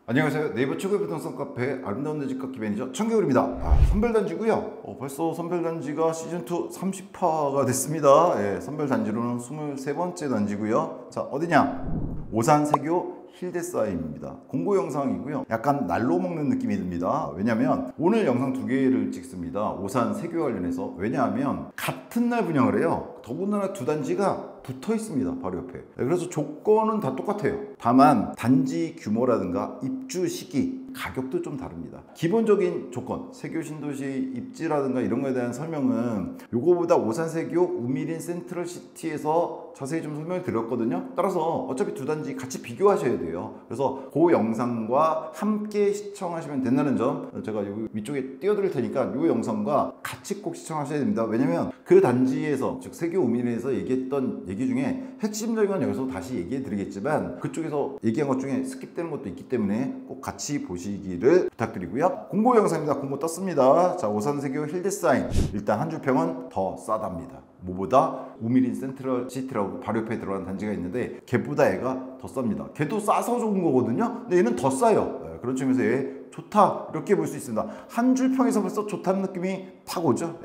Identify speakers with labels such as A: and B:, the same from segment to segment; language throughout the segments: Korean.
A: 안녕하세요. 네이버 최고의 부동산 카페 아름다운 내 집 갖기 매니저 청겨울입니다. 선별단지고요. 벌써 선별단지가 시즌2 30화가 됐습니다. 선별단지로는 23번째 단지고요. 자, 어디냐? 오산 세교 힐데사임입니다. 공고 영상이고요. 약간 날로 먹는 느낌이 듭니다. 왜냐하면 오늘 영상 두 개를 찍습니다. 오산 세교 관련해서. 왜냐하면 같은 날 분양을 해요. 더군다나 두 단지가 붙어 있습니다. 바로 옆에. 그래서 조건은 다 똑같아요. 다만 단지 규모라든가 입주 시기, 가격도 좀 다릅니다. 기본적인 조건, 세교 신도시 입지라든가 이런 거에 대한 설명은 요거보다 오산 세교 우미린 센트럴시티에서 자세히 좀 설명을 드렸거든요. 따라서 어차피 두 단지 같이 비교하셔야 돼요. 그래서 그 영상과 함께 시청하시면 된다는 점 제가 여기 위쪽에 띄워드릴 테니까 이 영상과 같이 꼭 시청하셔야 됩니다. 왜냐면 그 단지에서, 즉 세교 우미린에서 얘기했던 얘기 중에 핵심적인 건 여기서 다시 얘기해 드리겠지만 그쪽에서 얘기한 것 중에 스킵되는 것도 있기 때문에 꼭 같이 보시기를 부탁드리고요. 공고 영상입니다. 공고 떴습니다. 자, 오산세교 힐데사임. 일단 한 줄 평은 더 싸답니다. 뭐보다 우미린 센트럴시티라고 바로 옆에 들어가는 단지가 있는데 걔보다 얘가 더 쌉니다. 걔도 싸서 좋은 거거든요. 근데 얘는 더 싸요. 그런 측면에서 얘 좋다 이렇게 볼 수 있습니다. 한 줄 평에서 벌써 좋다는 느낌이 팍 오죠.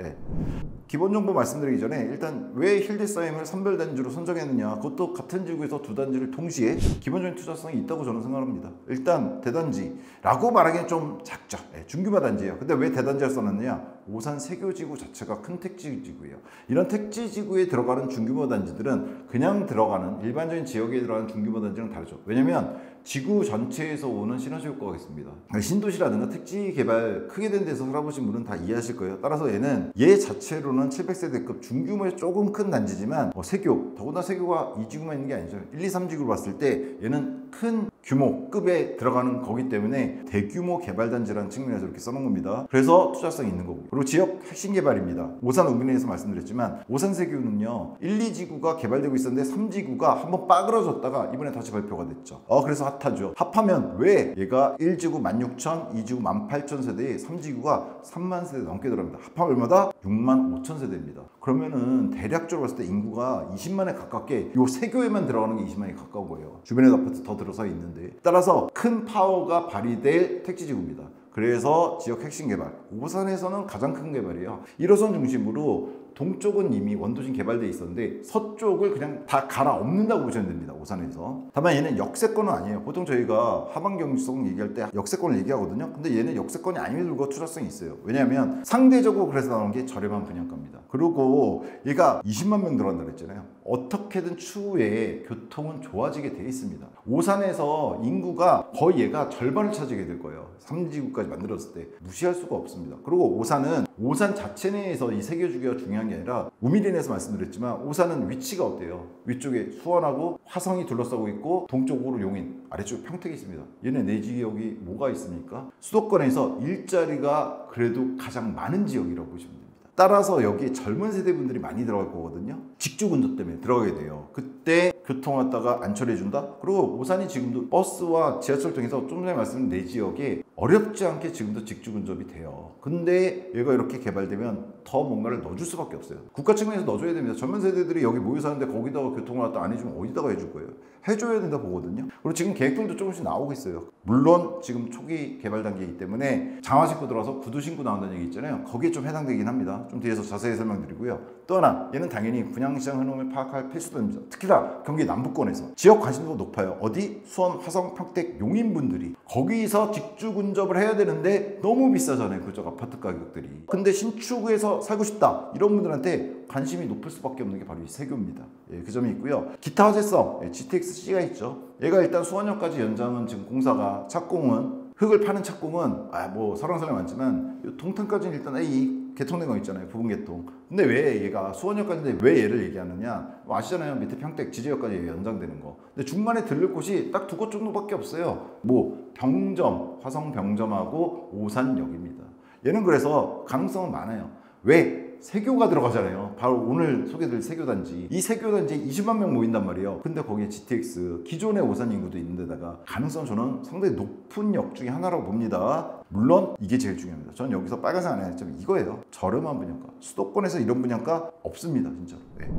A: 기본 정보 말씀드리기 전에 일단 왜 힐데사임을 선별단지로 선정했느냐, 그것도 같은 지구에서 두 단지를 동시에 기본적인 투자성이 있다고 저는 생각합니다. 일단 대단지라고 말하기엔 좀 작죠. 중규모 단지예요. 근데 왜 대단지를 써놨느냐, 오산 세교지구 자체가 큰 택지지구예요. 이런 택지지구에 들어가는 중규모 단지들은 그냥 들어가는 일반적인 지역에 들어가는 중규모 단지랑 다르죠. 왜냐면 지구 전체에서 오는 시너지 효과가 있습니다. 신도시라든가 택지 개발 크게 된 데서 살아보신 분은 다 이해하실 거예요. 따라서 얘는 얘 자체로는 700세대급 중규모의 조금 큰 단지지만 세교, 더구나 세교가 이 지구만 있는 게 아니죠. 1, 2, 3지구를 봤을 때 얘는 큰 규모급에 들어가는 거기 때문에 대규모 개발단지라는 측면에서 이렇게 써놓은 겁니다. 그래서 투자성이 있는 거고. 그리고 지역 핵심 개발입니다. 오산 우미린에서 말씀드렸지만 오산세교는요 1, 2지구가 개발되고 있었는데 3지구가 한번 빠그러졌다가 이번에 다시 발표가 됐죠. 그래서 핫하죠. 핫하면 왜 얘가 1지구 16,000, 2지구 18,000세대에 3지구가 3만 세대 넘게 들어갑니다. 합하면 얼마다? 6만 5천 세대입니다. 그러면은 대략적으로 봤을 때 인구가 20만에 가깝게 요 세교에만 들어가는 게 20만이 가까운 거예요. 주변에 아파트 더 들어서 있는데. 따라서 큰 파워가 발휘될 택지지구입니다. 그래서 지역 핵심 개발, 오산에서는 가장 큰 개발이에요. 1호선 중심으로 동쪽은 이미 원도심 개발되어 있었는데 서쪽을 그냥 다 갈아엎는다고 보시면 됩니다. 오산에서. 다만 얘는 역세권은 아니에요. 보통 저희가 하반경성 얘기할 때 역세권을 얘기하거든요. 근데 얘는 역세권이 아님에도 불구하고 투자성이 있어요. 왜냐하면 상대적으로 그래서 나오는 게 저렴한 분양가입니다. 그리고 얘가 20만 명 들어간다고 했잖아요. 어떻게든 추후에 교통은 좋아지게 되어 있습니다. 오산에서 인구가 거의 얘가 절반을 차지하게 될 거예요. 3지구까지 만들었을 때 무시할 수가 없습니다. 그리고 오산은 오산 자체 내에서 이 세교주기가 중요한 게 아니라 우미린에서 말씀드렸지만 오산은 위치가 어때요? 위쪽에 수원하고 화성이 둘러싸고 있고 동쪽으로 용인, 아래쪽에 평택이 있습니다. 얘네 네 지역이 뭐가 있습니까? 수도권에서 일자리가 그래도 가장 많은 지역이라고 보시면 됩니다. 따라서 여기에 젊은 세대분들이 많이 들어갈 거거든요. 직주 근접 때문에 들어가게 돼요. 그때 교통 왔다가 안철해준다? 그리고 오산이 지금도 버스와 지하철 통해서 좀 전에 말씀드린 내 지역에 어렵지 않게 지금도 직주 근접이 돼요. 근데 얘가 이렇게 개발되면 더 뭔가를 넣어줄 수밖에 없어요. 국가 측면에서 넣어줘야 됩니다. 젊은 세대들이 여기 모여 사는데 거기다가 교통을 왔다 안 해주면 어디다가 해줄 거예요? 해줘야 된다 보거든요. 그리고 지금 계획들도 조금씩 나오고 있어요. 물론 지금 초기 개발 단계이기 때문에 장화 신고 들어와서 구두 신고 나온다는 얘기 있잖아요. 거기에 좀 해당되긴 합니다. 좀 뒤에서 자세히 설명드리고요. 또 하나, 얘는 당연히 분양시장 흐름을 파악할 필수도입니다. 특히나 경기 남부권에서 지역 관심도가 높아요. 어디? 수원, 화성, 평택, 용인분들이 거기서 직주 근접을 해야 되는데 너무 비싸잖아요. 그쪽 아파트 가격들이. 근데 신축에서 살고 싶다 이런 분들한테 관심이 높을 수밖에 없는 게 바로 이 세교입니다. 그 점이 있고요. 기타 화재성, GTX-C가 있죠. 얘가 일단 수원역까지 연장은 지금 공사가, 착공은 흙을 파는 착공은 뭐 설왕설래 많지만 동탄까지는 일단 이 개통된 거 있잖아요. 부분 개통. 근데 왜 얘가 수원역까지인데 왜 얘를 얘기하느냐, 아시잖아요. 밑에 평택 지지역까지 연장되는 거. 근데 중간에 들를 곳이 딱 두 곳 정도밖에 없어요. 뭐 병점, 화성 병점하고 오산역입니다. 얘는 그래서 가능성은 많아요. 왜? 세교가 들어가잖아요. 바로 오늘 소개드릴 세교단지. 이 세교단지에 20만 명 모인단 말이에요. 근데 거기에 GTX 기존의 오산 인구도 있는데다가 가능성 저는 상당히 높은 역 중에 하나라고 봅니다. 물론 이게 제일 중요합니다. 저는 여기서 빨간색 안에 했지만 이거예요. 저렴한 분양가. 수도권에서 이런 분양가 없습니다. 진짜로. 네.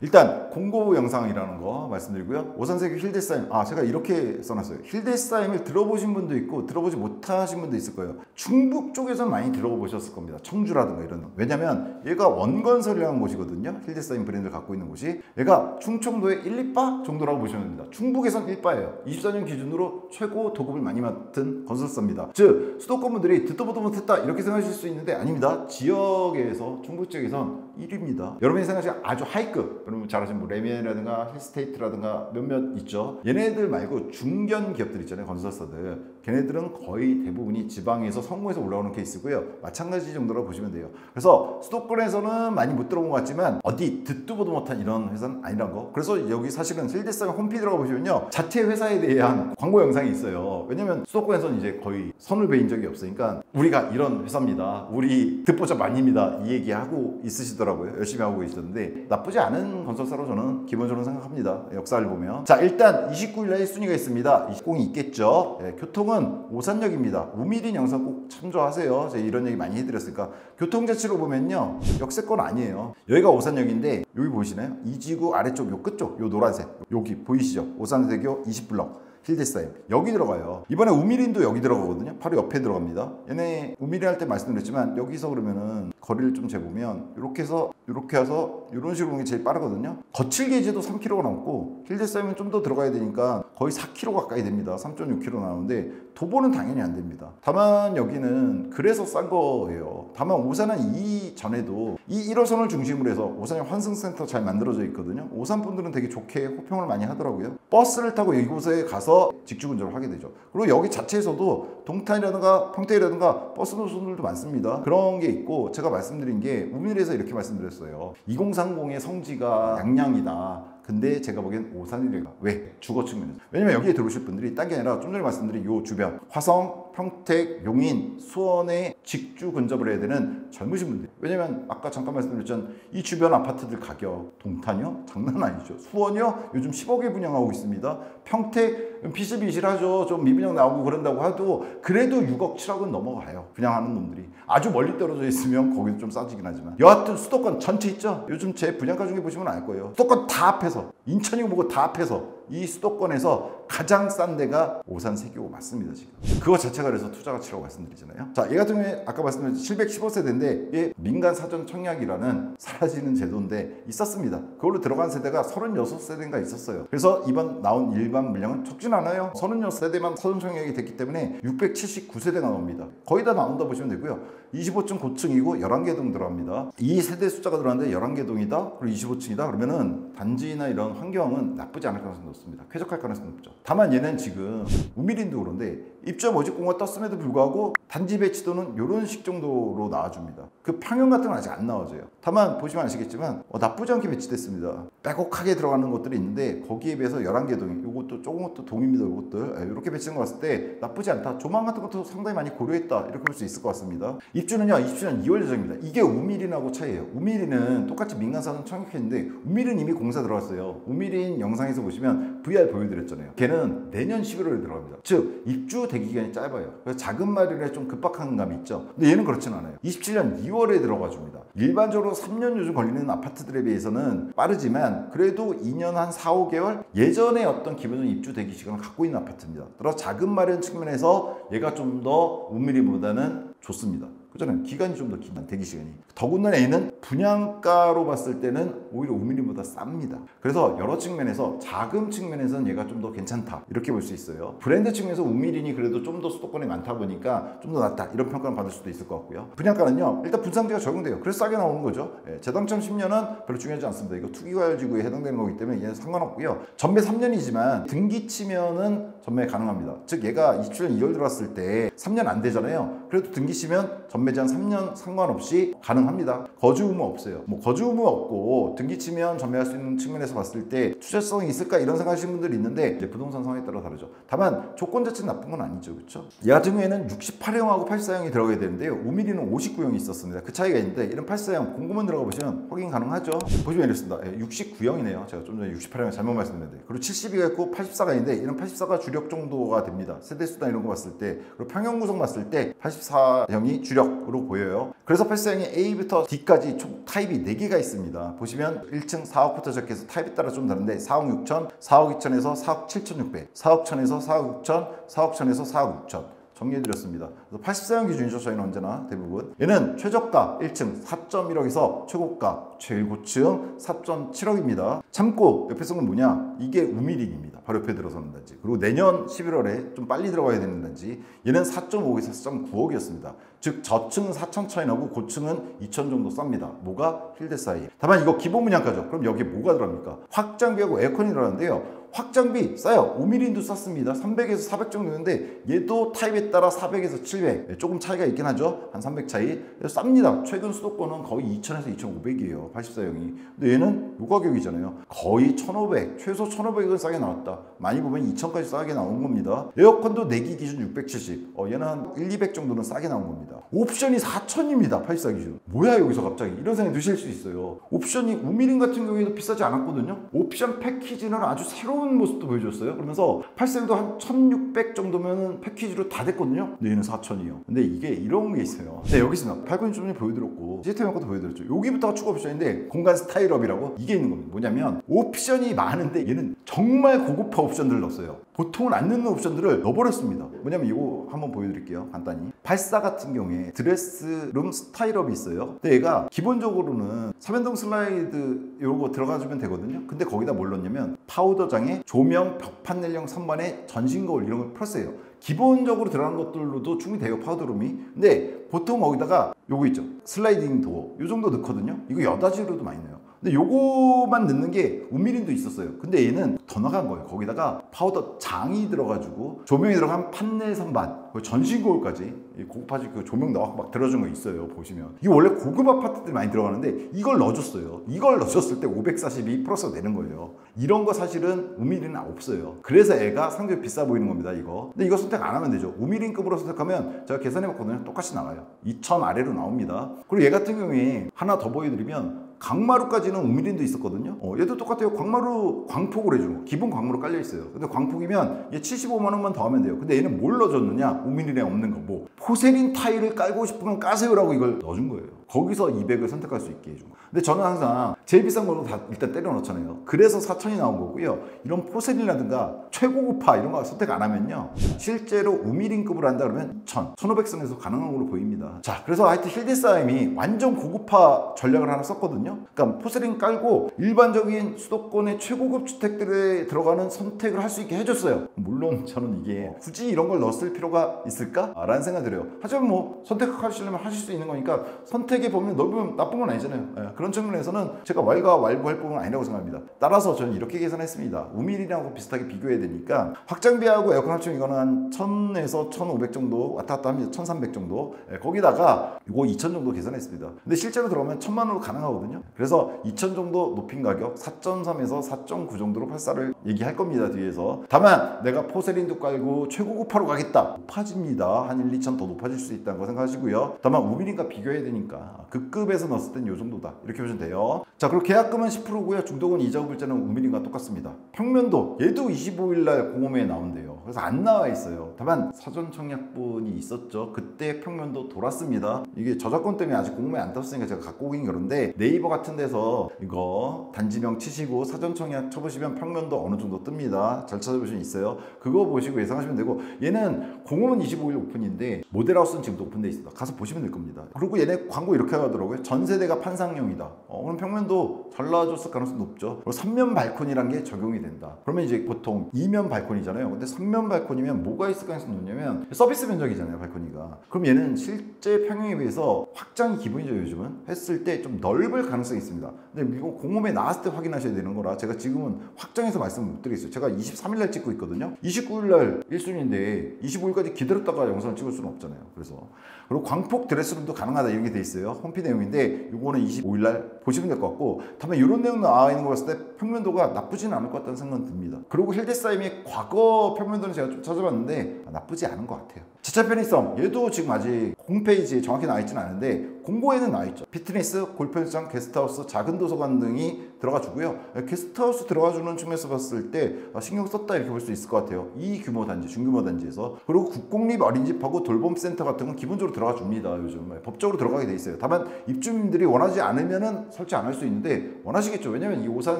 A: 일단 공고 영상이라는 거 말씀드리고요. 오산세교 힐데스하임. 제가 이렇게 써놨어요. 힐데스하임을 들어보신 분도 있고 들어보지 못하신 분도 있을 거예요. 충북 쪽에서 많이 들어보셨을 겁니다. 청주라든가 이런 거. 왜냐면 얘가 원건설이라는 곳이거든요. 힐데스하임 브랜드를 갖고 있는 곳이. 얘가 충청도의 1, 2바 정도라고 보시면 됩니다. 충북에선 1바예요. 24년 기준으로 최고 도급을 많이 맡은 건설사입니다. 즉 수도권 분들이 듣도 보도 못했다 이렇게 생각하실 수 있는데 아닙니다. 지역에서 충북 지역에선 1위입니다. 여러분이 생각하시는 아주 하이급, 여러분 잘 아시는 뭐 레미안이라든가 힐스테이트라든가 몇몇 있죠. 얘네들 말고 중견 기업들 있잖아요. 건설사들. 걔네들은 거의 대부분이 지방에서 성구에서 올라오는 케이스고요. 마찬가지 정도라고 보시면 돼요. 그래서 수도권에서는 많이 못 들어본 것 같지만 어디 듣도 보도 못한 이런 회사는 아니란 거. 그래서 여기 사실은 힐데스하임 홈페이지 들어가 보시면요. 자체 회사에 대한 광고 영상이 있어요. 왜냐면 수도권에서는 이제 거의 선을 베인 적이 없으니까 우리가 이런 회사입니다. 우리 듣보잡 아닙니다. 이 얘기하고 있으시더라고요. 열심히 하고 계시던데 나쁘지 않은 건설사로 저는 기본적으로 생각합니다. 역사를 보면. 자, 일단 29일날 1순위가 있습니다. 20이 있겠죠. 네, 교통은 오산역입니다. 우미린 영상 꼭 참조하세요. 제가 이런 얘기 많이 해드렸으니까. 교통자치로 보면요. 역세권 아니에요. 여기가 오산역인데 여기 보이시나요? 이지구 아래쪽 요 끝쪽 요 노란색 여기 보이시죠? 오산세교 20블럭 힐데스하임 여기 들어가요. 이번에 우미린도 여기 들어가거든요. 바로 옆에 들어갑니다. 얘네 우미린 할 때 말씀드렸지만 여기서 그러면은 거리를 좀 재보면 이렇게 해서 이렇게 해서 이런 식으로 오는 게 제일 빠르거든요. 거칠 게이지도 3km가 넘고 힐데스하임은 좀 더 들어가야 되니까 거의 4km 가까이 됩니다. 3.6km 나오는데 도보는 당연히 안 됩니다. 다만 여기는 그래서 싼 거예요. 다만 오산은 이전에도 이 1호선을 중심으로 해서 오산에 환승센터 잘 만들어져 있거든요. 오산 분들은 되게 좋게 호평을 많이 하더라고요. 버스를 타고 이곳에 가서 직주운전을 하게 되죠. 그리고 여기 자체에서도 동탄이라든가 평택이라든가 버스 노선들도 많습니다. 그런 게 있고 제가 말씀드린 게 우밀에서 이렇게 말씀드렸어요. 2030의 성지가 양양이다. 근데 제가 보기엔 오산이래가. 왜? 주거 측면에서. 왜냐면 여기에 들어오실 분들이 딴 게 아니라 좀 전에 말씀드린 요 주변 화성, 평택, 용인, 수원에 직주 근접을 해야 되는 젊으신 분들. 왜냐면 아까 잠깐 말씀드렸잖아요. 이 주변 아파트들 가격 동탄이요? 장난 아니죠. 수원이요? 요즘 10억에 분양하고 있습니다. 평택 비실비실하죠. 좀 미분양 나오고 그런다고 해도 그래도 6억 7억은 넘어가요. 분양하는 놈들이. 아주 멀리 떨어져 있으면 거기도 좀 싸지긴 하지만 여하튼 수도권 전체 있죠. 요즘 제 분양가 중에 보시면 알 거예요. 수도권 다 합해서 인천이고 뭐고 다 합해서 이 수도권에서 가장 싼 데가 오산세교 맞습니다. 지금 그거 자체가 그래서 투자 가치라고 말씀드리잖아요. 자, 얘 같은 경우에 아까 말씀드린 715세대인데 얘 민간 사전 청약이라는 사라지는 제도인데 있었습니다. 그걸로 들어간 세대가 36세대인가 있었어요. 그래서 이번 나온 일반 물량은 적진 않아요. 36세대만 사전 청약이 됐기 때문에 679세대가 나옵니다. 거의 다 나온다 보시면 되고요. 25층 고층이고 11개 동 들어갑니다. 이 세대 숫자가 들어왔는데 11개 동이다 그리고 25층이다 그러면은 단지나 이런 환경은 나쁘지 않을 가능성이 높습니다. 쾌적할 가능성이 높죠. 다만 얘는 지금 우미린도 그런데 입주 모집 공고가 떴음에도 불구하고 단지 배치도는 이런 식 정도로 나와줍니다. 그 평형 같은 건 아직 안 나와져요. 다만 보시면 아시겠지만 나쁘지 않게 배치됐습니다. 빼곡하게 들어가는 것들이 있는데 거기에 비해서 11개 동이 이것도 조금 것도 동입니다. 이것들 이렇게 배치된 거 봤을 때 나쁘지 않다. 조망 같은 것도 상당히 많이 고려했다. 이렇게 볼 수 있을 것 같습니다. 입주는요 27년 2월 예정입니다. 이게 우미린하고 차이예요. 우미린은 똑같이 민간사전 청약했는데 우미린 이미 공사 들어갔어요. 우미린 영상에서 보시면 VR 보여드렸잖아요. 걔는 내년 11월에 들어갑니다. 즉 입주 대기 기간이 짧아요. 그래서 작은 마련에 좀 급박한 감이 있죠. 근데 얘는 그렇진 않아요. 27년 2월에 들어가 줍니다. 일반적으로 3년 요즘 걸리는 아파트들에 비해서는 빠르지만 그래도 2년 한 4, 5개월 예전에 어떤 기본적인 입주 대기 시간을 갖고 있는 아파트입니다. 따라서 작은 마련 측면에서 얘가 좀 더 우미린보다는 좋습니다. 그잖아요. 기간이 좀 더 긴 대기 시간이. 더군다나 얘는 분양가로 봤을 때는 오히려 우미린보다 쌉니다. 그래서 여러 측면에서 자금 측면에서는 얘가 좀 더 괜찮다 이렇게 볼 수 있어요. 브랜드 측면에서 우미린이 그래도 좀 더 수도권에 많다 보니까 좀 더 낫다 이런 평가를 받을 수도 있을 것 같고요. 분양가는요 일단 분상지가 적용돼요. 그래서 싸게 나오는 거죠. 재당첨 10년은 별로 중요하지 않습니다. 이거 투기과열지구에 해당되는 거기 때문에 얘는 상관없고요. 전매 3년이지만 등기 치면은 전매 가능합니다. 즉 얘가 27년 2월 들어왔을 때 3년 안 되잖아요. 그래도 등기 치면 전매 전매 제한 3년 상관없이 가능합니다. 거주 의무 없어요. 뭐 거주 의무 없고 등기 치면 전매할 수 있는 측면에서 봤을 때 투자성이 있을까 이런 생각하시는 분들이 있는데 이제 부동산 상황에 따라 다르죠. 다만 조건 자체는 나쁜 건 아니죠. 그렇죠? 얘 같은 경우에는 68형하고 84형이 들어가야 되는데요. 5mm는 59형이 있었습니다. 그 차이가 있는데 이런 84형 공고문 들어가 보시면 확인 가능하죠. 보시면 이렇습니다. 69형이네요. 제가 좀 전에 68형을 잘못 말씀드렸는데 그리고 72가 있고 84가 있는데 이런 84가 주력 정도가 됩니다. 세대수단 이런 거 봤을 때 그리고 평형 구성 봤을 때 84형이 주력으로 보여요. 그래서 84형이 A부터 D까지 총 타입이 4개가 있습니다. 보시면 1층 4억부터 시작해서 타입에 따라 좀 다른데 4억 6천, 4억 2천에서 4억 7천6백, 4억 1천에서 4억 6천, 4억 1천에서 4억 6천 정리해드렸습니다. 그래서 84형 기준이죠. 저희는 언제나 대부분. 얘는 최저가 1층 4.1억에서 최고가 제일 고층 4.7억입니다. 참고 옆에 쓴 건 뭐냐? 이게 우미린입니다. 바로 옆에 들어서는 단지. 그리고 내년 11월에 좀 빨리 들어가야 되는 단지. 얘는 4.5억에서 4.9억이었습니다. 즉 저층은 4천 차이 나고 고층은 2천 정도 쌉니다. 뭐가? 힐데사이. 다만 이거 기본 분양가죠. 그럼 여기에 뭐가 들어갑니까? 확장비하고 에어컨이 들어가는데요. 확장비 싸요. 5mm도 쌌습니다. 300에서 400 정도였는데 얘도 타입에 따라 400에서 700 조금 차이가 있긴 하죠. 한 300 차이. 쌉니다. 최근 수도권은 거의 2000에서 2500이에요. 84형이. 근데 얘는 요 가격이잖아요. 거의 1500 최소 1500은 싸게 나왔다. 많이 보면 2000까지 싸게 나온 겁니다. 에어컨도 내기 기준 670 얘는 한 1, 200 정도는 싸게 나온 겁니다. 옵션이 4000입니다. 84 기준. 뭐야 여기서 갑자기 이런 생각이 드실 수 있어요. 옵션이 우미린 같은 경우에도 비싸지 않았거든요. 옵션 패키지는 아주 새로운 모습도 보여줬어요. 그러면서 8세도 한 1600 정도면 패키지로 다 됐거든요. 근데 얘는 4000이요. 근데 이게 이런 게 있어요. 네, 여기 있습니다. 8번이 좀 전에 보여드렸고 시스템 것도 보여드렸죠. 여기부터가 추가 옵션인데 공간 스타일업이라고 이게 있는 겁니다. 뭐냐면 옵션이 많은데 얘는 정말 고급화 옵션들을 넣었어요. 보통은 안 넣는 옵션들을 넣어버렸습니다. 뭐냐면 이거 한번 보여드릴게요. 간단히. 84 같은 경우에 드레스룸 스타일업이 있어요. 근데 얘가 기본적으로는 3연동 슬라이드 요거 들어가주면 되거든요. 근데 거기다 뭘 넣냐면 파우더장에 조명, 벽판 내령 선반에 전신 거울 이런 걸 플러스해요. 기본적으로 들어가는 것들로도 충분히 돼요. 파우더룸이. 근데 보통 거기다가 요거 있죠. 슬라이딩 도어 요 정도 넣거든요. 이거 여다지로도 많이 넣어요. 근데 요거만 넣는 게 우미린도 있었어요. 근데 얘는 더 나간 거예요. 거기다가 파우더 장이 들어가지고 조명이 들어간 판넬 선반 전신 거울까지 고급화질 그 조명 넣어서 막 들어준 거 있어요. 보시면 이게 원래 고급 아파트들이 많이 들어가는데 이걸 넣어줬어요. 이걸 넣어줬을 때 542 플러스가 되는 거예요. 이런 거 사실은 우미린은 없어요. 그래서 애가 상당히 비싸 보이는 겁니다. 이거. 근데 이거 선택 안 하면 되죠. 우미린급으로 선택하면 제가 계산해봤거든요. 똑같이 나와요. 2000 아래로 나옵니다. 그리고 얘 같은 경우에 하나 더 보여드리면 강마루까지는 우미린도 있었거든요. 얘도 똑같아요. 광마루 광폭으로 해주는 거. 기본 광마루 깔려 있어요. 근데 광폭이면 얘 75만 원만 더 하면 돼요. 근데 얘는 뭘 넣어줬느냐? 우미린에 없는 거. 뭐 포세린 타일을 깔고 싶으면 까세요라고 이걸 넣어준 거예요. 거기서 200을 선택할 수 있게 해준 거. 근데 저는 항상 제일 비싼 걸로 다 일단 때려 넣잖아요. 그래서 4000이 나온 거고요. 이런 포세린이라든가 최고급화 이런 거 선택 안 하면요. 실제로 우미린급으로 한다 그러면 1000, 1500선에서 가능한 걸로 보입니다. 자, 그래서 하여튼 힐데사임이 완전 고급화 전략을 하나 썼거든요. 그러니까 포세린 깔고 일반적인 수도권의 최고급 주택들에 들어가는 선택을 할 수 있게 해줬어요. 물론 저는 이게 굳이 이런 걸 넣었을 필요가 있을까? 라는 생각이 들어요. 하지만 뭐 선택하시려면 하실 수 있는 거니까 선택에 보면 넓으면 나쁜 건 아니잖아요. 그런 측면에서는 제가 왈가 왈부할 부분은 아니라고 생각합니다. 따라서 저는 이렇게 계산했습니다. 우미린하고 비슷하게 비교해야 되니까 확장비하고 에어컨 합치면 이거는 한 1000에서 1500 정도 왔다 갔다 합니다. 1300 정도. 거기다가 이거 2000 정도 계산했습니다. 근데 실제로 들어가면 1000만 원으로 가능하거든요. 그래서 2000 정도 높인 가격 4.3에서 4.9 정도로 84를 얘기할 겁니다. 뒤에서. 다만 내가 포세린도 깔고 최고급화로 가겠다. 높아집니다. 한 1, 2천 더 높아질 수 있다는 거 생각하시고요. 다만 우미린과 비교해야 되니까 그 급에서 넣었을 땐 이 정도다. 이렇게 보시면 돼요. 자, 그리고 계약금은 10%고요. 중도금 이자 후불제는 우미린과 똑같습니다. 평면도 얘도 25일날 공홈에 나온대요. 그래서 안 나와 있어요. 다만 사전 청약분이 있었죠. 그때 평면도 돌았습니다. 이게 저작권 때문에 아직 공홈에 안 떴으니까 제가 갖고 오긴 그런데 네이버 같은 데서 이거 단지명 치시고 사전 청약 쳐보시면 평면도 어느 정도 뜹니다. 잘 찾아보시면 있어요. 그거 보시고 예상하시면 되고 얘는 공홈은 25일 오픈인데 모델하우스는 지금도 오픈돼 있습니다. 가서 보시면 될 겁니다. 그리고 얘네 광고 이렇게 하더라고요. 전 세대가 판상형이다. 그럼 평면도 잘 나와줬을 가능성이 높죠. 그리고 3면 발코니란 게 적용이 된다. 그러면 이제 보통 2면 발코니잖아요. 근데 3면 평면 발코니면 뭐가 있을 가능성이 높냐면 서비스 면적이잖아요, 발코니가. 그럼 얘는 실제 평형에 비해서 확장이 기본이죠, 요즘은. 했을 때 좀 넓을 가능성이 있습니다. 근데 이거 공홈에 나왔을 때 확인하셔야 되는 거라 제가 지금은 확장해서 말씀을 못 드리겠어요. 제가 23일 날 찍고 있거든요. 29일 날 1순위인데 25일까지 기다렸다가 영상을 찍을 수는 없잖아요. 그래서 그리고 광폭 드레스룸도 가능하다 이런 게 돼 있어요. 홈피 내용인데 이거는 25일 날 보시면 될 것 같고, 다만 이런 내용 나와 있는 거 봤을 때 평면도가 나쁘지는 않을 것 같다는 생각은 듭니다. 그리고 힐데사임의 과거 평면도는 제가 좀 찾아봤는데 나쁘지 않은 것 같아요. 주차 편의성, 얘도 지금 아직 홈페이지에 정확히 나와 있지는 않은데 공고에는 나와 있죠. 피트니스, 골프연장, 게스트하우스, 작은 도서관 등이 들어가 주고요. 게스트하우스 들어가 주는 측면에서 봤을 때 신경 썼다 이렇게 볼 수 있을 것 같아요. 이 규모 단지, 중규모 단지에서. 그리고 국공립 어린이집하고 돌봄센터 같은 건 기본적으로 들어가 줍니다. 요즘 법적으로 들어가게 돼 있어요. 다만 입주민들이 원하지 않으면은 설치 안 할 수 있는데 원하시겠죠. 왜냐면 이 오산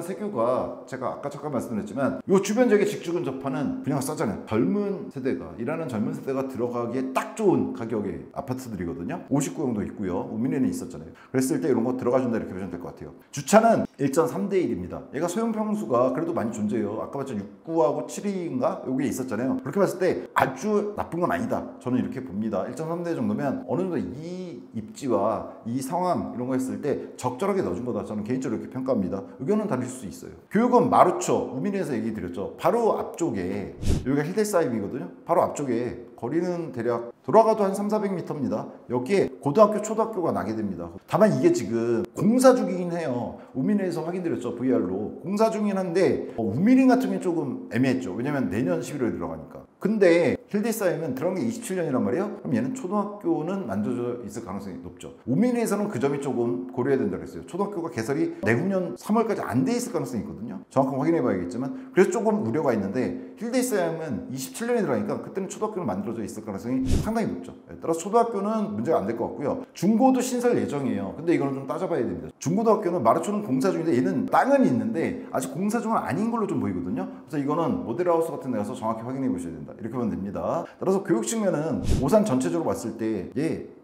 A: 세교가 제가 아까 잠깐 말씀드렸지만 요 주변 지역에 직주 근접하는 분양가 싸잖아요. 젊은 세대가, 일하는 젊은 세대가 들어가기에 딱 좋은 가격의 아파트들이거든요. 59형도 있고요. 우민에는 있었잖아요. 그랬을 때 이런 거 들어가 준다 이렇게 보시면 될 것 같아요. 주차는 1.3대 1입니다. 얘가 소형 평수가 그래도 많이 존재해요. 아까 봤죠, 6구하고 7위인가 여기에 있었잖아요. 그렇게 봤을 때 아주 나쁜 건 아니다, 저는 이렇게 봅니다. 1.3대 정도면 어느 정도 이 입지와 이 상황 이런 거 했을 때 적절하게 넣어준 거다, 저는 개인적으로 이렇게 평가합니다. 의견은 다를 수 있어요. 교육은 마루초, 우민에서 얘기 드렸죠. 바로 앞쪽에 여기가 힐데사임이거든요. 바로 앞쪽에 거리는 대략 돌아가도 한 300~400m입니다. 여기에 고등학교, 초등학교가 나게 됩니다. 다만 이게 지금 공사 중이긴 해요. 우민에서 확인드렸죠, VR로. 공사 중이긴 한데 우민인 같은 게 조금 애매했죠. 왜냐면 내년 11월에 들어가니까. 근데 힐데사임은 들어간 게 27년이란 말이에요. 그럼 얘는 초등학교는 만들어져 있을 가능성이 높죠. 우민에서는 그 점이 조금 고려해야 된다고 했어요. 초등학교가 개설이 내후년 3월까지 안 돼 있을 가능성이 있거든요. 정확하게 확인해 봐야겠지만, 그래서 조금 우려가 있는데 힐데사임은 27년에 들어가니까 그때는 초등학교는 만들어져 있을 가능성이 상당히 높죠. 따라서 초등학교는 문제가 안 될 것 같고요. 중고도 신설 예정이에요. 근데 이거는 좀 따져봐야 됩니다. 중고등학교는 마루초는 공사 중인데 얘는 땅은 있는데 아직 공사 중은 아닌 걸로 좀 보이거든요. 그래서 이거는 모델하우스 같은 데 가서 정확히 확인해 보셔야 된다, 이렇게 보면 됩니다. 따라서 교육 측면은 오산 전체적으로 봤을 때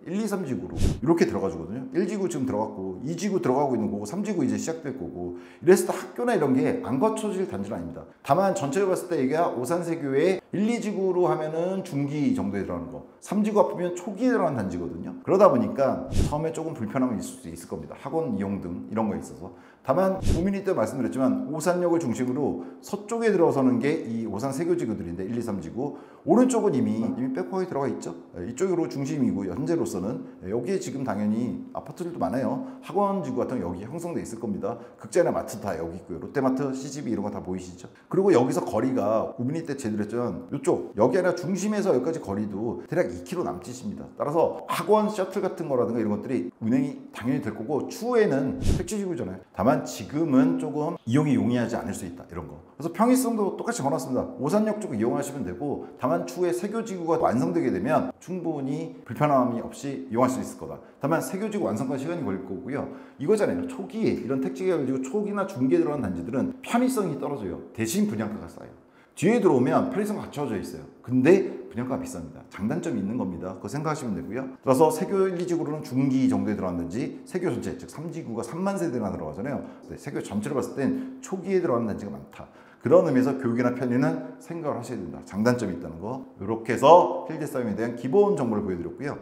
A: 1, 2, 3지구로 이렇게 들어가 주거든요. 1지구 지금 들어갔고 2지구 들어가고 있는 거고 3지구 이제 시작될 거고, 이랬을 때 학교나 이런 게 안 거쳐질 단지는 아닙니다. 다만 전체를 봤을 때 이게 오산세교의 1, 2지구로 하면은 중기 정도에 들어가는 거, 3지구 앞이면 초기에 들어가는 단지거든요. 그러다 보니까 처음에 조금 불편함이 있을 수 있을 겁니다. 학원 이용 등 이런 거에 있어서. 다만 우민이 때 말씀드렸지만 오산역을 중심으로 서쪽에 들어서는 게 이 오산 세교지구들인데 1, 2, 3지구, 오른쪽은 이미 백호에 들어가 있죠. 이쪽으로 중심이고 현재로서는 여기에 지금 당연히 아파트들도 많아요. 학원지구 같은 거 여기 형성돼 있을 겁니다. 극장이나 마트 다 여기 있고요. 롯데마트, CGV 이런 거 다 보이시죠? 그리고 여기서 거리가 우민이 때 제대로 했지만 이쪽 여기 아니라 중심에서 여기까지 거리도 대략 2km 남짓입니다. 따라서 학원 셔틀 같은 거라든가 이런 것들이 운행이 당연히 될 거고, 추후에는 택지지구잖아요. 다만 지금은 조금 이용이 용이하지 않을 수 있다, 이런 거. 그래서 평이성도 똑같이 걸어놨습니다. 오산역 쪽 이용하시면 되고, 다만 추후에 세교지구가 완성되게 되면 충분히 불편함이 없이 이용할 수 있을 거다. 다만 세교지구 완성까지 시간이 걸릴 거고요. 이거잖아요. 초기에 이런 택지가 가지고 초기나 중기에 들어간 단지들은 편의성이 떨어져요. 대신 분양가가 싸요. 뒤에 들어오면 편의성 갖춰져 있어요. 근데 분양가가 비쌉니다. 장단점이 있는 겁니다. 그거 생각하시면 되고요. 그래서 세교 1, 2지구로는 중기 정도에 들어갔는지, 세교 전체, 즉 3지구가 3만 세대나 들어가잖아요. 세교 전체를 봤을 땐 초기에 들어가는 단지가 많다. 그런 의미에서 교육이나 편의는 생각을 하셔야 된다. 장단점이 있다는 거. 이렇게 해서 힐데사임에 대한 기본 정보를 보여드렸고요.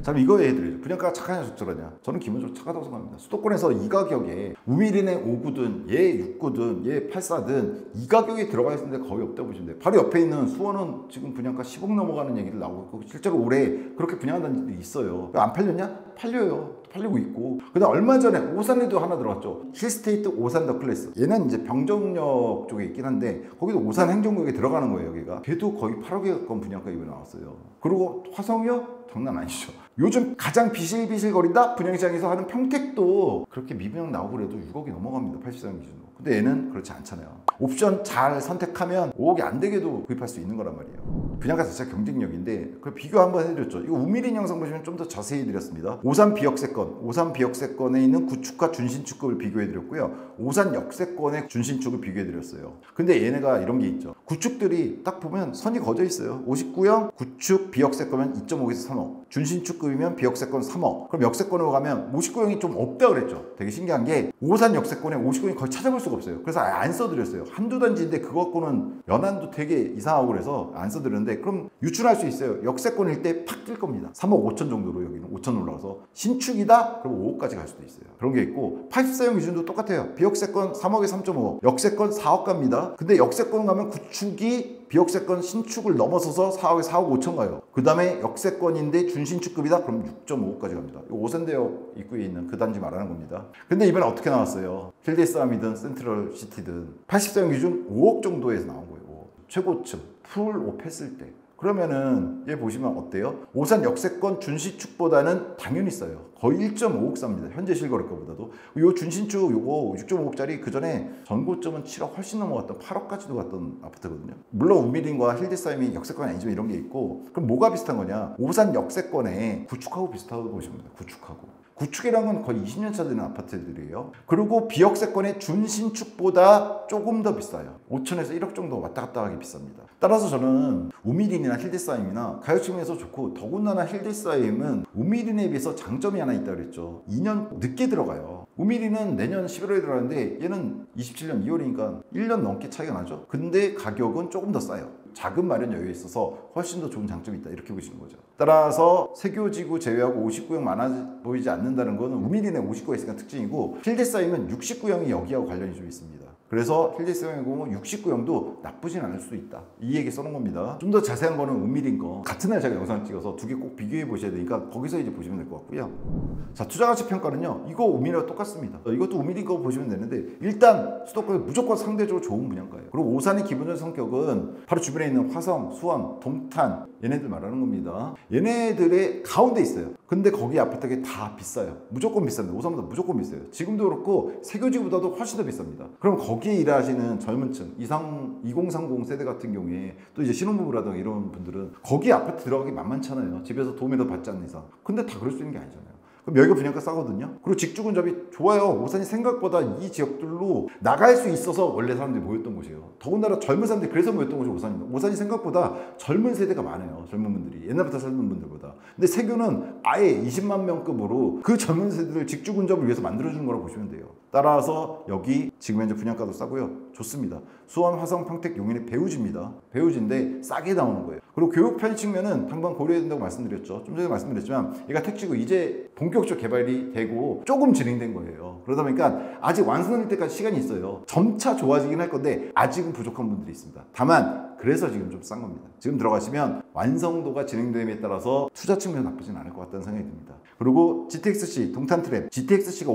A: 자, 그럼 이거 얘기드려요. 분양가가 착하냐 적절하냐? 저는 기본적으로 착하다고 생각합니다. 수도권에서 이 가격에 우미린의 5구든 얘 6구든 얘 84든 이 가격에 들어가 있는데 거의 없다고 보시면 돼요. 바로 옆에 있는 수원은 지금 분양가 10억 넘어가는 얘기를 나오고 있고, 실제로 올해 그렇게 분양한 단지도 있어요. 안 팔렸냐? 팔려요. 팔리고 있고. 그다음 얼마 전에 오산에도 하나 들어갔죠. 힐스테이트 오산 더 클래스. 얘는 이제 병정역 쪽에 있긴 한데 거기도 오산 행정구역에 들어가는 거예요. 여기가 걔도 거의 8억에 가까운 분양가 이번에 나왔어요. 그리고 화성역 장난 아니죠. 요즘 가장 비실비실거린다 분양시장에서 하는 평택도 그렇게 미분양 나오고 그래도 6억이 넘어갑니다. 84년 기준으로. 근데 얘는 그렇지 않잖아요. 옵션 잘 선택하면 5억이 안 되게도 구입할 수 있는 거란 말이에요. 분야가 자체가 경쟁력인데 그걸 비교 한번 해드렸죠. 이거 우미린 영상 보시면 좀 더 자세히 드렸습니다. 오산 비역세권에 있는 구축과 준신축급을 비교해드렸고요. 오산 역세권의 준신축을 비교해드렸어요. 근데 얘네가 이런 게 있죠. 구축들이 딱 보면 선이 거져 있어요. 59형 구축 비역세권이면 2.5에서 3억, 준신축급이면 비역세권 3억. 그럼 역세권으로 가면 59형이 좀 없다 그랬죠. 되게 신기한 게 오산 역세권에 59형이 거의 찾아볼 수가 없어요. 그래서 아예 안 써드렸어요. 한두 단지인데 그거 갖고는 연한도 되게 이상하고 그래서 안 써드렸는데, 그럼 유출할 수 있어요. 역세권일 때 팍 뜰 겁니다. 3억 5천 정도로 여기는 5천 올라가서 신축이다? 그럼 5억까지 갈 수도 있어요. 그런 게 있고 84형 기준도 똑같아요. 비역세권 3억에 3.5억, 역세권 4억 갑니다. 근데 역세권 가면 구축이 비역세권 신축을 넘어서서 4억에 4억 5천 가요. 그 다음에 역세권인데 준신축급이다? 그럼 6.5억까지 갑니다. 오산대역 입구에 있는 그 단지 말하는 겁니다. 근데 이번에 어떻게 나왔어요? 힐데스암이든 센트럴시티든 84형 기준 5억 정도에서 나온 거예요. 최고층 풀옵 했을 때. 그러면은 얘 보시면 어때요? 오산 역세권 준신축보다는 당연히 싸요. 거의 1.5억 쌉니다. 현재 실거래가보다도. 요 준신축 요거 6.5억짜리 그 전에 전고점은 7억 훨씬 넘어갔던 8억까지도 갔던 아파트거든요. 물론 우미린과 힐데스암이 역세권이 아니지만 이런 게 있고, 그럼 뭐가 비슷한 거냐? 오산 역세권에 구축하고 비슷하다고 보시면 됩니다. 구축이라는 건 거의 20년 차 되는 아파트들이에요. 그리고 비역세권의 준신축보다 조금 더 비싸요. 5천에서 1억 정도 왔다 갔다 하기 비쌉니다. 따라서 저는 우미린이나 힐데스암이나 가격 측면에서 좋고, 더군다나 힐데스암은 우미린에 비해서 장점이 하나 있다고 그랬죠. 2년 늦게 들어가요. 우미린은 내년 11월에 들어가는데 얘는 27년 2월이니까 1년 넘게 차이가 나죠. 근데 가격은 조금 더 싸요. 자금 마련 여유에 있어서 훨씬 더 좋은 장점이 있다, 이렇게 보시는 거죠. 따라서 세교지구 제외하고 59형 많아 보이지 않는다는 거는 우미린에 59가 있으니까 특징이고, 힐데스암은 69형이 여기하고 관련이 좀 있습니다. 그래서 힐데스암의 경우 69형도 나쁘진 않을 수도 있다, 이 얘기 써놓은 겁니다. 좀 더 자세한 거는 우미린 거 같은 날 제가 영상 찍어서 두 개 꼭 비교해 보셔야 되니까 거기서 이제 보시면 될 것 같고요. 자, 투자가치 평가는요, 이거 우미린과 똑같습니다. 이것도 우미린 거 보시면 되는데, 일단 수도권이 무조건 상대적으로 좋은 분양가예요. 그리고 오산의 기본적인 성격은 바로 주변에 있는 화성, 수원, 동탄, 얘네들 말하는 겁니다. 얘네들의 가운데 있어요. 근데 거기 아파트가 다 비싸요. 무조건 비쌉니다. 오산보다 무조건 비싸요. 지금도 그렇고 세교지구보다도 훨씬 더 비쌉니다. 그럼 거기에 일하시는 젊은 층, 2030 세대 같은 경우에 또 이제 신혼부부라든가 이런 분들은 거기 아파트 들어가기 만만찮아요. 집에서 도움이라도 받지 않는 이상. 근데 다 그럴 수 있는 게 아니잖아요. 그럼 여기가 분양가 싸거든요. 그리고 직주근접이 좋아요. 오산이 생각보다 이 지역들로 나갈 수 있어서 원래 사람들이 모였던 곳이에요. 더군다나 젊은 사람들이 그래서 모였던 곳이 오산입니다. 오산이 생각보다 젊은 세대가 많아요. 젊은 분들이. 옛날부터 살던 분들보다. 근데 세교는 아예 20만 명급으로 그 젊은 세대를 직주근접을 위해서 만들어주는 거라고 보시면 돼요. 따라서 여기 지금 현재 분양가도 싸고요. 좋습니다. 수원, 화성, 평택, 용인의 배우지입니다. 배우지인데 싸게 나오는 거예요. 그리고 교육 편의 측면은 당장 고려해야 된다고 말씀드렸죠. 좀 전에 말씀드렸지만 얘가 택지고 이제 본격적 개발이 되고 조금 진행된 거예요. 그러다 보니까 아직 완성될 때까지 시간이 있어요. 점차 좋아지긴 할 건데 아직은 부족한 분들이 있습니다. 다만 그래서 지금 좀 싼 겁니다. 지금 들어가시면 완성도가 진행됨에 따라서 투자 측면에서 나쁘진 않을 것 같다는 생각이 듭니다. 그리고 GTX-C, 동탄트램. GTX-C가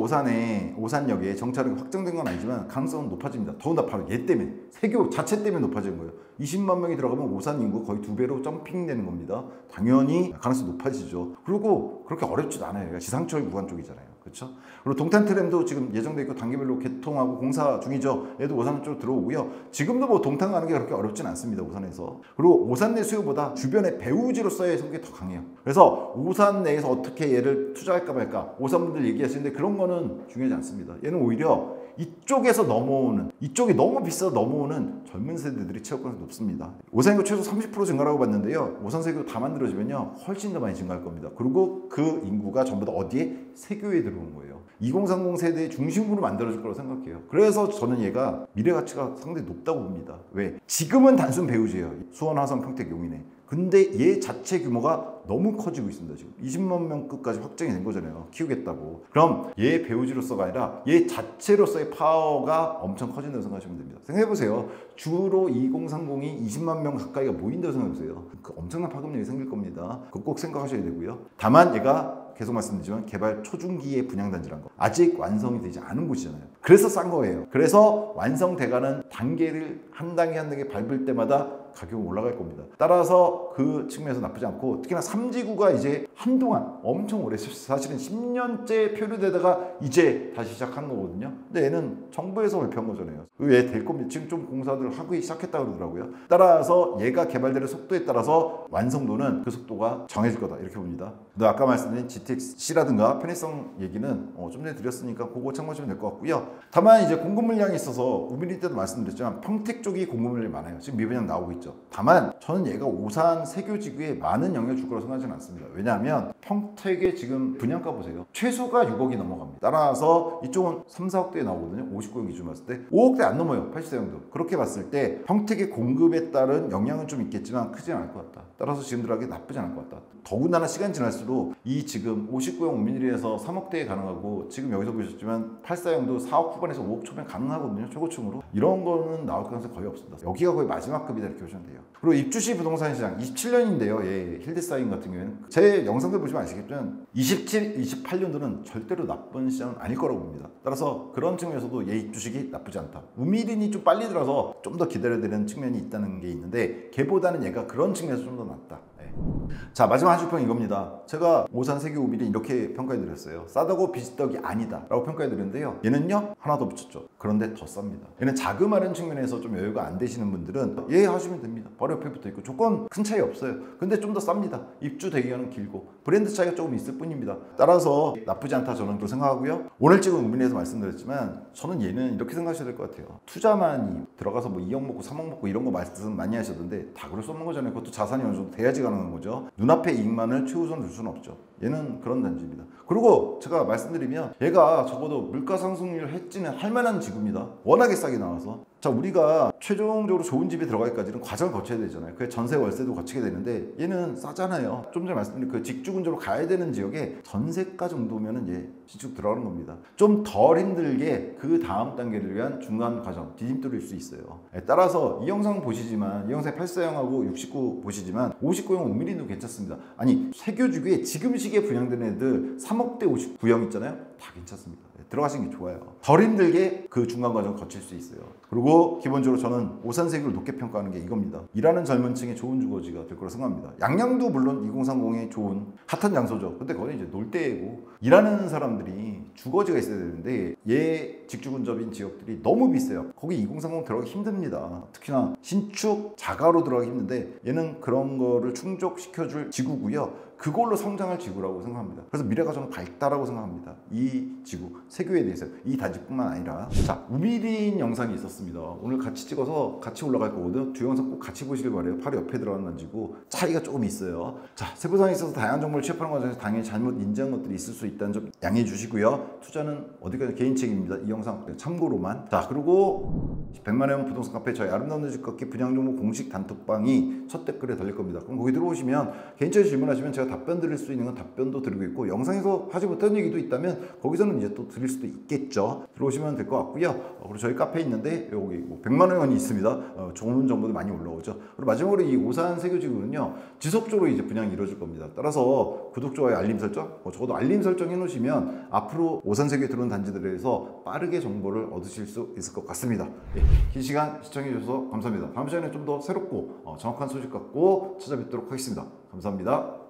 A: 오산역에 정차력이 확정된 건 아니지만 가능성은 높아집니다. 더군다나 바로 얘 때문에, 세교 자체 때문에 높아지는 거예요. 20만 명이 들어가면 오산 인구 거의 2배로 점핑되는 겁니다. 당연히 가능성이 높아지죠. 그리고 그렇게 어렵지도 않아요. 그러니까 지상철 구간 쪽이잖아요. 그렇죠? 그리고 동탄트램도 지금 예정돼 있고 단계별로 개통하고 공사 중이죠. 얘도 오산 쪽으로 들어오고요. 지금도 뭐 동탄 가는 게 그렇게 어렵진 않습니다. 오산에서. 그리고 오산 내 수요보다 주변의 배우지로서의 성격이 더 강해요. 그래서 오산 내에서 어떻게 얘를 투자할까 말까 오산 분들 얘기하시는데 그런 거는 중요하지 않습니다. 얘는 오히려 이쪽에서 넘어오는, 이쪽이 너무 비싸서 넘어오는 젊은 세대들이 채울 가능성이 높습니다. 오산세교 최소 30% 증가라고 봤는데요. 오산세교 다 만들어지면요 훨씬 더 많이 증가할 겁니다. 그리고 그 인구가 전부 다 어디에? 세교에 들어오는 거예요. 2030 세대의 중심으로 만들어질 거라고 생각해요. 그래서 저는 얘가 미래 가치가 상당히 높다고 봅니다. 왜? 지금은 단순 배우지예요. 수원, 화성, 평택, 용인에. 근데 얘 자체 규모가 너무 커지고 있습니다. 지금 20만 명급까지 확정이 된 거잖아요. 키우겠다고. 그럼 얘 배우지로서가 아니라 얘 자체로서의 파워가 엄청 커진다고 생각하시면 됩니다. 생각해보세요. 주로 2030이 20만 명 가까이가 모인다고 생각해보세요. 그 엄청난 파급력이 생길 겁니다. 그거 꼭 생각하셔야 되고요. 다만 얘가 계속 말씀드리지만 개발 초중기의 분양단지라는 거 아직 완성이 되지 않은 곳이잖아요. 그래서 싼 거예요. 그래서 완성돼가는 단계를 한 단계 한 단계 밟을 때마다 가격은 올라갈 겁니다. 따라서 그 측면에서 나쁘지 않고, 특히나 3지구가 이제 한동안 엄청 오래 사실은 10년째 표류되다가 이제 다시 시작한 거거든요. 근데 얘는 정부에서 발표한 거잖아요. 왜 될 겁니다. 지금 좀 공사들을 하기 시작했다고 그러더라고요. 따라서 얘가 개발되는 속도에 따라서 완성도는 그 속도가 정해질 거다 이렇게 봅니다. 근데 아까 말씀드린 GTX-C라든가 편의성 얘기는 좀 전에 드렸으니까 그거 참고하시면 될 것 같고요. 다만 이제 공급 물량이 있어서 우미리 때도 말씀드렸지만 평택 쪽이 공급 물량이 많아요. 지금 미분양 나오고 있죠. 다만 저는 얘가 오산 세교지구에 많은 영향을 줄 거라고 생각하지는 않습니다. 왜냐하면 평택의 지금 분양가 보세요. 최소가 6억이 넘어갑니다. 따라서 이쪽은 3, 4억대에 나오거든요. 59형 기준 봤을 때 5억대 안 넘어요. 80세형도. 그렇게 봤을 때 평택의 공급에 따른 영향은 좀 있겠지만 크지 않을 것 같다. 따라서 지금 들어가기 나쁘지 않을 것 같다. 더군다나 시간이 지날수록 이 지금 59형 5mm에서 3억대에 가능하고 지금 여기서 보셨지만 84형도 4억 후반에서 5억 초반 가능하거든요. 최고층으로. 이런 거는 나올 가능성이 거의 없습니다. 여기가 거의 마지막 급이다 이렇게 보시면 돼요. 그리고 입주시 부동산 시장 27년인데요. 예, 힐드사인 같은 경우에는 제 영상들 보시면 아시겠지만 27, 28년도는 절대로 나쁜 시장은 아닐 거라고 봅니다. 따라서 그런 측면에서도 얘 입주식이 나쁘지 않다. 우미린이 좀 빨리 들어서 좀 더 기다려야 되는 측면이 있다는 게 있는데 걔보다는 얘가 그런 측면에서 좀 더 낫다. 예. 자, 마지막 한 줄평 이겁니다. 제가 오산 세교 우미린 이렇게 평가해드렸어요. 싸다고 비지떡이 아니다 라고 평가해드렸는데요. 얘는요 하나 더 붙였죠. 그런데 더 쌉니다. 얘는 자그마한 측면에서 좀 여유가 안 되시는 분들은 얘 하시면 됩니다. 바로 옆에 붙어있고 조건 큰 차이 없어요. 근데 좀 더 쌉니다. 입주 대기간은 길고 브랜드 차이가 조금 있을 뿐입니다. 따라서 나쁘지 않다 저는 그렇게 생각하고요. 오늘 찍은 우미린에서 말씀드렸지만 저는 얘는 이렇게 생각하셔야 될 것 같아요. 투자만이 들어가서 뭐 2억 먹고 3억 먹고 이런 거 말씀 많이 하셨는데 다 그럴 수 없는 거잖아요. 그것도 자산이 어느 정도 돼야지 가능한 거죠. 눈앞의 이익만을 최우선 둘 수는 없죠. 얘는 그런 단지입니다. 그리고 제가 말씀드리면 얘가 적어도 물가 상승률 해지는 할 만한 지구입니다. 워낙에 싸게 나와서. 자, 우리가 최종적으로 좋은 집에 들어가기까지는 과정을 거쳐야 되잖아요. 그게 전세 월세도 거치게 되는데 얘는 싸잖아요. 좀 전에 말씀드린 그 직주근저로 가야 되는 지역에 전세가 정도면은 얘 신축 들어가는 겁니다. 좀 덜 힘들게 그 다음 단계를 위한 중간 과정 디딤돌일 수 있어요. 따라서 이 영상 보시지만 이 영상에 84형하고 69 보시지만 59형 우미린도 괜찮습니다. 아니 세교지구에 지금 시기에 분양된 애들 3억대 59형 있잖아요. 다 괜찮습니다. 들어가시는 게 좋아요. 덜 힘들게 그 중간 과정 거칠 수 있어요. 그리고 기본적으로 저는 오산 세교를 높게 평가하는 게 이겁니다. 일하는 젊은 층의 좋은 주거지가 될 거라 생각합니다. 양양도 물론 2030의 좋은 핫한 장소죠. 근데 거기 이제 놀 때고 일하는 사람들이 주거지가 있어야 되는데 얘 직주근접인 지역들이 너무 비싸요. 거기 2030 들어가기 힘듭니다. 특히나 신축 자가로 들어가기 힘든데 얘는 그런 거를 충족시켜줄 지구고요. 그걸로 성장할 지구라고 생각합니다. 그래서 미래가 좀 밝다라고 생각합니다. 이 지구, 세교에 대해서 이 단지뿐만 아니라. 자, 우미린 영상이 있었습니다. 오늘 같이 찍어서 같이 올라갈 거거든요. 두 영상 꼭 같이 보시길 바래요. 바로 옆에 들어가는 단지고 차이가 조금 있어요. 자, 세부상에 있어서 다양한 정보를 취합하는 과정에서 당연히 잘못 인지한 것들이 있을 수 있다는 점 양해해 주시고요. 투자는 어디까지 개인 책임입니다. 이 영상 참고로만. 자, 그리고 100만 원 부동산 카페 저희 아름다운 내 집 걷기 분양 정보 공식 단톡방이 첫 댓글에 달릴 겁니다. 그럼 거기 들어오시면 개인적으로 질문하시면 제가 답변 드릴 수 있는 건 답변도 드리고 있고 영상에서 하지 못한 얘기도 있다면 거기서는 이제 또 드릴 수도 있겠죠. 들어오시면 될 것 같고요. 그리고 저희 카페 있는데 여기 뭐 100만 원이 있습니다. 좋은 정보도 많이 올라오죠. 그리고 마지막으로 이 오산 세교지구는요 지속적으로 이제 분양이 이루어질 겁니다. 따라서 구독, 좋아요, 알림 설정 적어도 알림 설정 해놓으시면 앞으로 오산 세교에 들어온 단지들에 대해서 빠르게 정보를 얻으실 수 있을 것 같습니다. 예, 긴 시간 시청해 주셔서 감사합니다. 다음 시간에 좀 더 새롭고 정확한 소식 갖고 찾아뵙도록 하겠습니다. 감사합니다.